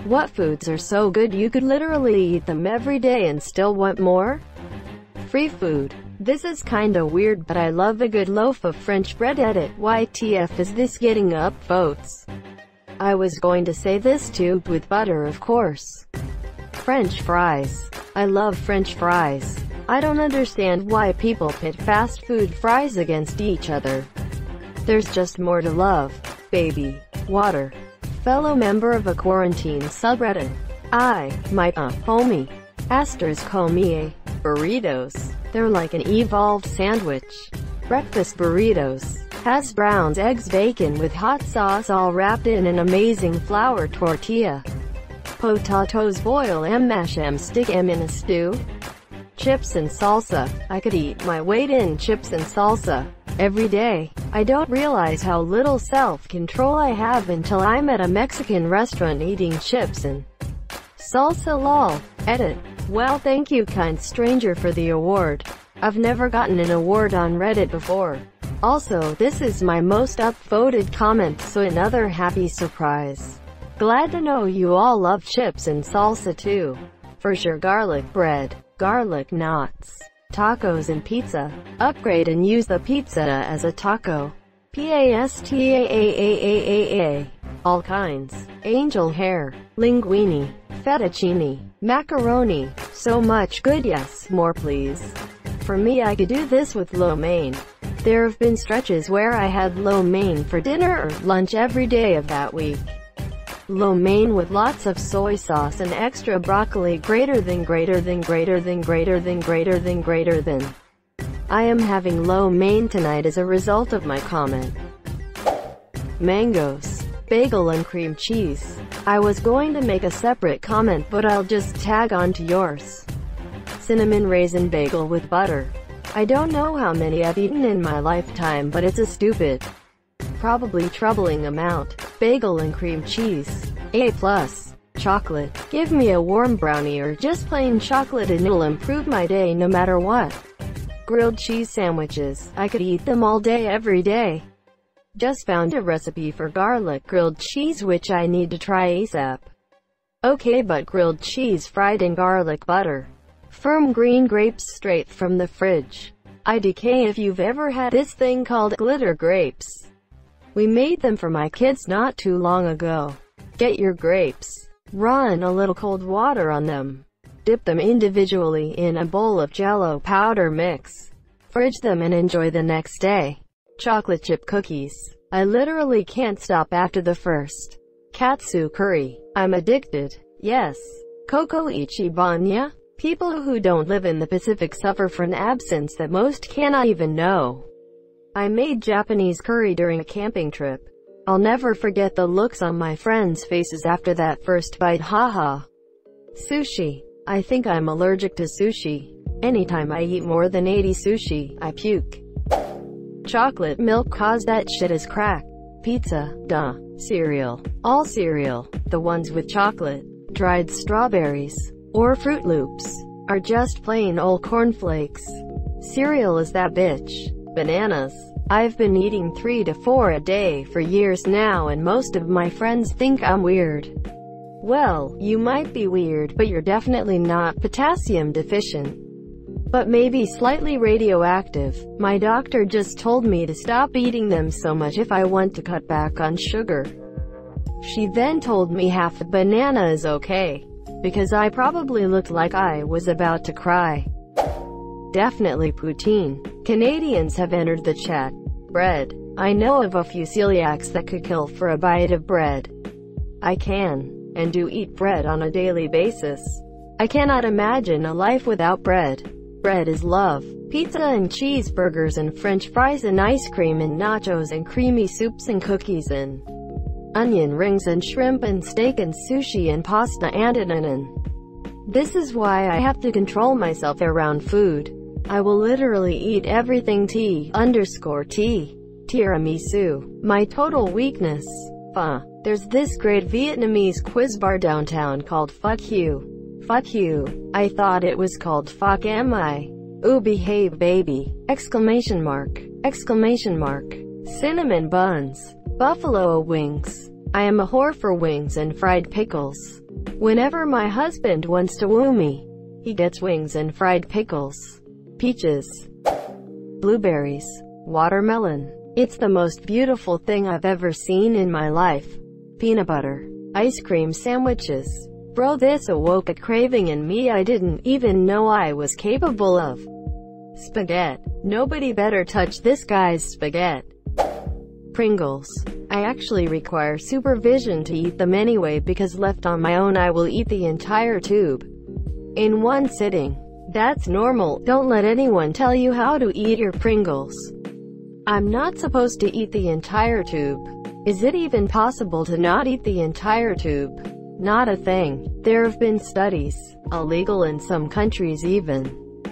What foods are so good you could literally eat them every day and still want more? Free food. This is kinda weird, but I love a good loaf of French bread. Edit. YTF is this getting up votes? I was going to say this too, with butter of course. French fries. I love French fries. I don't understand why people pit fast food fries against each other. There's just more to love. Baby. Water. Fellow member of a quarantine subreddit. My homie. Asters call me burritos. They're like an evolved sandwich. Breakfast burritos. Has browns, eggs, bacon with hot sauce all wrapped in an amazing flour tortilla. Potatoes, boil em, mash em, stick em in a stew. Chips and salsa. I could eat my weight in chips and salsa every day. I don't realize how little self-control I have until I'm at a Mexican restaurant eating chips and salsa. Lol. Edit. Well, thank you, kind stranger, for the award. I've never gotten an award on Reddit before. Also, this is my most upvoted comment, so another happy surprise. Glad to know you all love chips and salsa too. For sure. Garlic bread, garlic knots, tacos and pizza. Upgrade and use the pizza as a taco. Pasta. All kinds. Angel hair, linguine, fettuccine, macaroni. So much good. Yes, more please. For me, I could do this with lo mein. There have been stretches where I had lo mein for dinner or lunch every day of that week. Lo mein with lots of soy sauce and extra broccoli. Greater than. I am having lo mein tonight as a result of my comment. Mangoes, bagel and cream cheese. I was going to make a separate comment, but I'll just tag on to yours. Cinnamon raisin bagel with butter. I don't know how many I've eaten in my lifetime, but it's a stupid, probably troubling amount. Bagel and cream cheese. A+. Chocolate. Give me a warm brownie or just plain chocolate and it'll improve my day no matter what. Grilled cheese sandwiches. I could eat them all day every day. Just found a recipe for garlic grilled cheese which I need to try ASAP. Okay, but grilled cheese fried in garlic butter. Firm green grapes straight from the fridge. IDK if you've ever had this thing called glitter grapes. We made them for my kids not too long ago. Get your grapes. Run a little cold water on them. Dip them individually in a bowl of Jell-O powder mix. Fridge them and enjoy the next day. Chocolate chip cookies. I literally can't stop after the first katsu curry. I'm addicted. Yes. Coco Ichibanya. People who don't live in the Pacific suffer from absence that most cannot even know. I made Japanese curry during a camping trip. I'll never forget the looks on my friends' faces after that first bite. Haha. Sushi. I think I'm allergic to sushi. Anytime I eat more than 80 sushi, I puke. Chocolate milk cause that shit is crack. Pizza. Duh. Cereal. All cereal, the ones with chocolate, dried strawberries, or Fruit Loops, are just plain old cornflakes. Cereal is that bitch. Bananas. I've been eating 3 to 4 a day for years now and most of my friends think I'm weird. Well, you might be weird, but you're definitely not potassium deficient. But maybe slightly radioactive. My doctor just told me to stop eating them so much if I want to cut back on sugar. She then told me half a banana is okay, because I probably looked like I was about to cry. Definitely poutine. Canadians have entered the chat. Bread. I know of a few celiacs that could kill for a bite of bread. I can, and do eat bread on a daily basis. I cannot imagine a life without bread. Bread is love. Pizza and cheeseburgers and french fries and ice cream and nachos and creamy soups and cookies and onion rings and shrimp and steak and sushi and pasta and. This is why I have to control myself around food. I will literally eat everything. Tiramisu. My total weakness. There's this great Vietnamese quiz bar downtown called Fuck You. Fuck You. I thought it was called Fuck Am I? Ooh, behave baby! Exclamation mark. Exclamation mark. Cinnamon buns. Buffalo wings. I am a whore for wings and fried pickles. Whenever my husband wants to woo me, he gets wings and fried pickles, peaches, blueberries, watermelon. It's the most beautiful thing I've ever seen in my life. Peanut butter, ice cream sandwiches. Bro, this awoke a craving in me I didn't even know I was capable of. Spaghetti. Nobody better touch this guy's spaghetti. Pringles. I actually require supervision to eat them anyway because left on my own I will eat the entire tube in one sitting. That's normal. Don't let anyone tell you how to eat your Pringles. I'm not supposed to eat the entire tube. Is it even possible to not eat the entire tube? Not a thing. There have been studies, illegal in some countries even.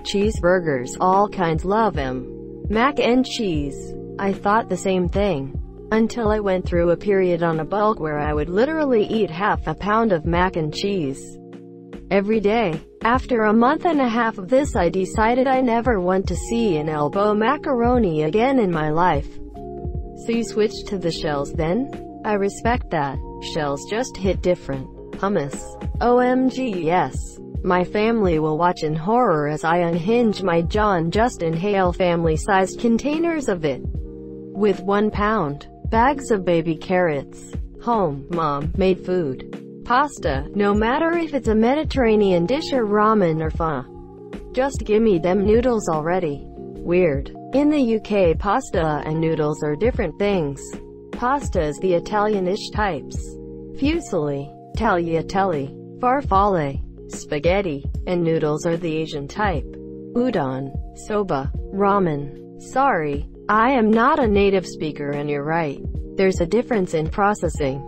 Cheeseburgers, all kinds, love them. Mac and cheese. I thought the same thing. Until I went through a period on a bulk where I would literally eat half a pound of mac and cheese every day. After a month and a half of this, I decided I never want to see an elbow macaroni again in my life. So you switched to the shells then? I respect that. Shells just hit different. Hummus. OMG yes. My family will watch in horror as I unhinge my jaw and just inhale family-sized containers of it. With 1 pound. Bags of baby carrots. Home, mom-made food. Pasta, no matter if it's a Mediterranean dish or ramen or pho. Just gimme them noodles already. Weird. In the UK, pasta and noodles are different things. Pasta is the Italianish types. Fusilli, tagliatelle, farfalle, spaghetti, and noodles are the Asian type. Udon, soba, ramen. Sorry, I am not a native speaker and you're right. There's a difference in processing.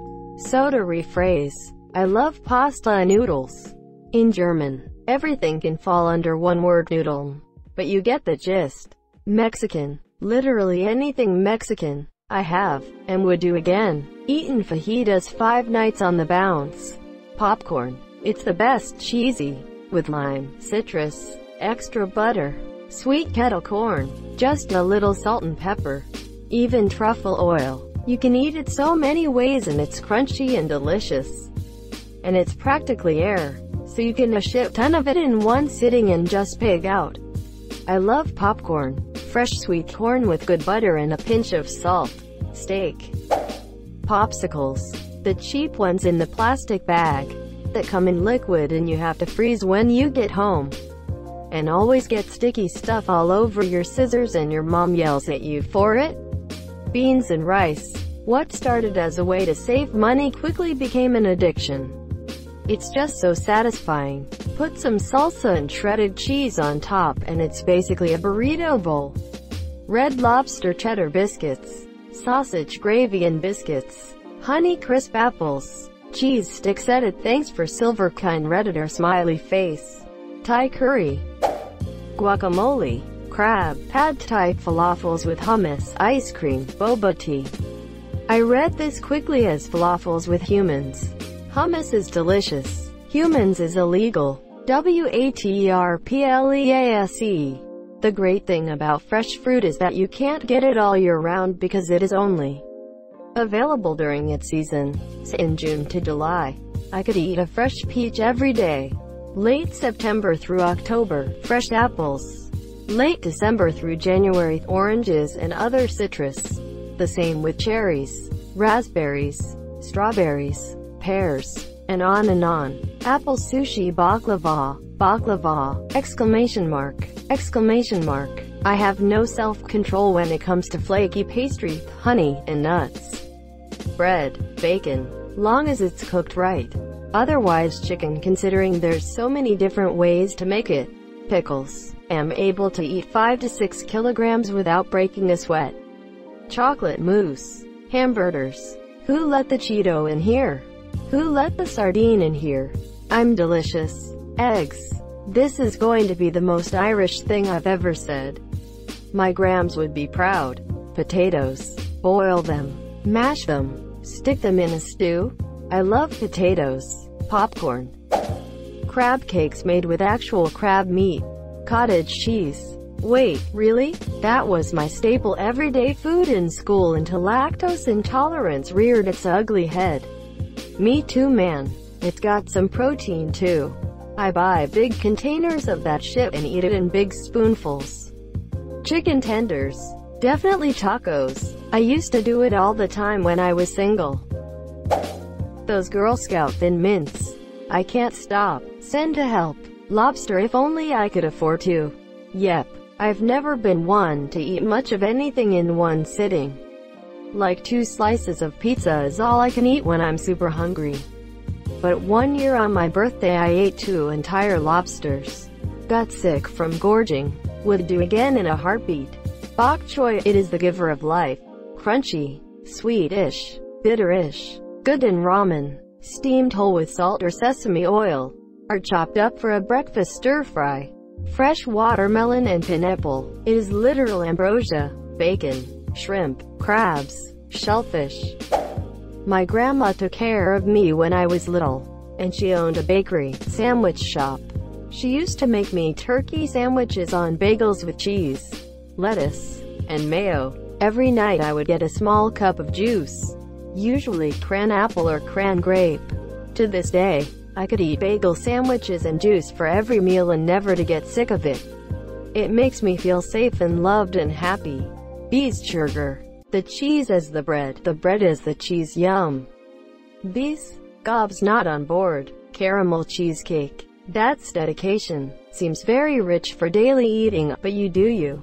So to rephrase, I love pasta and noodles. In German, everything can fall under one word, noodle. But you get the gist. Mexican. Literally anything Mexican. I have, and would do again. Eaten fajitas 5 nights on the bounce. Popcorn. It's the best, cheesy. With lime, citrus, extra butter. Sweet kettle corn. Just a little salt and pepper. Even truffle oil. You can eat it so many ways and it's crunchy and delicious. And it's practically air. So you can a shit ton of it in one sitting and just pig out. I love popcorn. Fresh sweet corn with good butter and a pinch of salt. Steak. Popsicles. The cheap ones in the plastic bag. That come in liquid and you have to freeze when you get home. And always get sticky stuff all over your scissors and your mom yells at you for it. Beans and rice. What started as a way to save money quickly became an addiction. It's just so satisfying. Put some salsa and shredded cheese on top and it's basically a burrito bowl. Red Lobster cheddar biscuits. Sausage gravy and biscuits. Honey crisp apples. Cheese sticks. Edit. Thanks for silver kind redditor smiley face. Thai curry. Guacamole. Crab. Pad Thai falafels with hummus, ice cream, boba tea. I read this quickly as falafels with humans. Hummus is delicious. Humans is illegal. WATERPLEASE. The great thing about fresh fruit is that you can't get it all year round because it is only available during its season. In June to July, I could eat a fresh peach every day. Late September through October, fresh apples. Late December through January, oranges and other citrus. The same with cherries, raspberries, strawberries, pears, and on and on. Apple sushi, baklava, baklava, exclamation mark, exclamation mark. I have no self-control when it comes to flaky pastry, honey, and nuts. Bread, bacon, long as it's cooked right. Otherwise chicken, considering there's so many different ways to make it. Pickles. Am able to eat 5 to 6 kilograms without breaking a sweat. Chocolate mousse. Hamburgers. Who let the Cheeto in here? Who let the sardine in here? I'm delicious. Eggs. This is going to be the most Irish thing I've ever said. My grams would be proud. Potatoes. Boil them. Mash them. Stick them in a stew. I love potatoes. Popcorn. Crab cakes made with actual crab meat. Cottage cheese. Wait, really? That was my staple everyday food in school until lactose intolerance reared its ugly head. Me too, man. It's got some protein too. I buy big containers of that shit and eat it in big spoonfuls. Chicken tenders. Definitely tacos. I used to do it all the time when I was single. Those Girl Scout Thin Mints. I can't stop. Send to help. Lobster if only I could afford to. Yep. I've never been one to eat much of anything in one sitting. Like 2 slices of pizza is all I can eat when I'm super hungry. But one year on my birthday I ate 2 entire lobsters. Got sick from gorging. Would do again in a heartbeat. Bok choy, it is the giver of life. Crunchy, sweet-ish, bitter-ish, good in ramen, steamed whole with salt or sesame oil, or chopped up for a breakfast stir-fry. Fresh watermelon and pineapple, it is literal ambrosia. Bacon, shrimp, crabs, shellfish. My grandma took care of me when I was little, and she owned a bakery, sandwich shop. She used to make me turkey sandwiches on bagels with cheese, lettuce, and mayo. Every night I would get a small cup of juice, usually cran apple or cran grape. To this day, I could eat bagel sandwiches and juice for every meal and never to get sick of it. It makes me feel safe and loved and happy. Bees sugar. The cheese as the bread as the cheese. Yum. Bees? Gob's not on board. Caramel cheesecake. That's dedication. Seems very rich for daily eating, but you do you.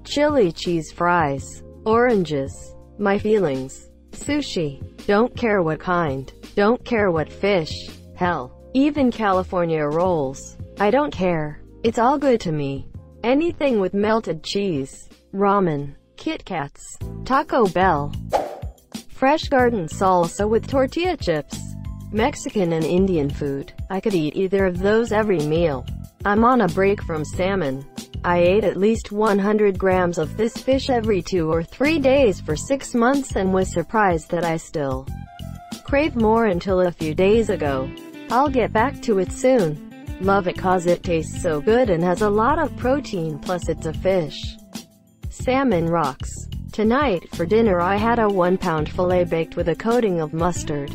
Chili cheese fries. Oranges. My feelings. Sushi. Don't care what kind. Don't care what fish. Hell. Even California rolls. I don't care. It's all good to me. Anything with melted cheese. Ramen. Kit Kats. Taco Bell. Fresh garden salsa with tortilla chips. Mexican and Indian food. I could eat either of those every meal. I'm on a break from salmon. I ate at least 100 grams of this fish every 2 or 3 days for 6 months and was surprised that I still crave more until a few days ago. I'll get back to it soon. Love it cause it tastes so good and has a lot of protein, plus it's a fish. Salmon rocks. Tonight, for dinner I had a 1-pound fillet baked with a coating of mustard,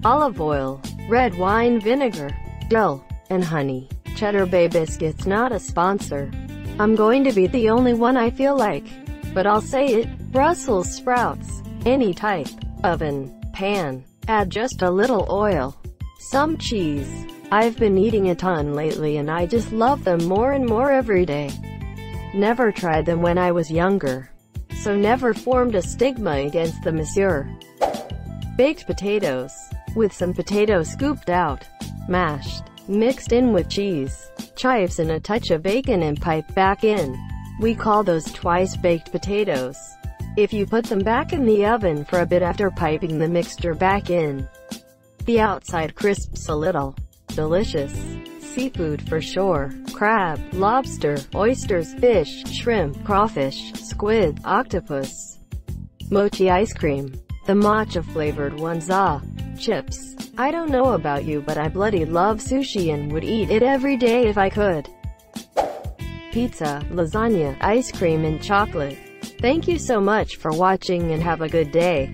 olive oil, red wine vinegar, dill, and honey. Cheddar Bay biscuits not a sponsor. I'm going to be the only one I feel like. But I'll say it. Brussels sprouts. Any type. Oven. Pan. Add just a little oil. Some cheese. I've been eating a ton lately and I just love them more and more every day. Never tried them when I was younger, so never formed a stigma against them, monsieur. Baked potatoes. With some potatoes scooped out, mashed, mixed in with cheese, chives and a touch of bacon and piped back in. We call those twice-baked potatoes. If you put them back in the oven for a bit after piping the mixture back in, the outside crisps a little. Delicious. Seafood for sure. Crab, lobster, oysters, fish, shrimp, crawfish, squid, octopus. Mochi ice cream. The matcha-flavored ones. Ah. Chips. I don't know about you, but I bloody love sushi and would eat it every day if I could. Pizza, lasagna, ice cream and chocolate. Thank you so much for watching and have a good day.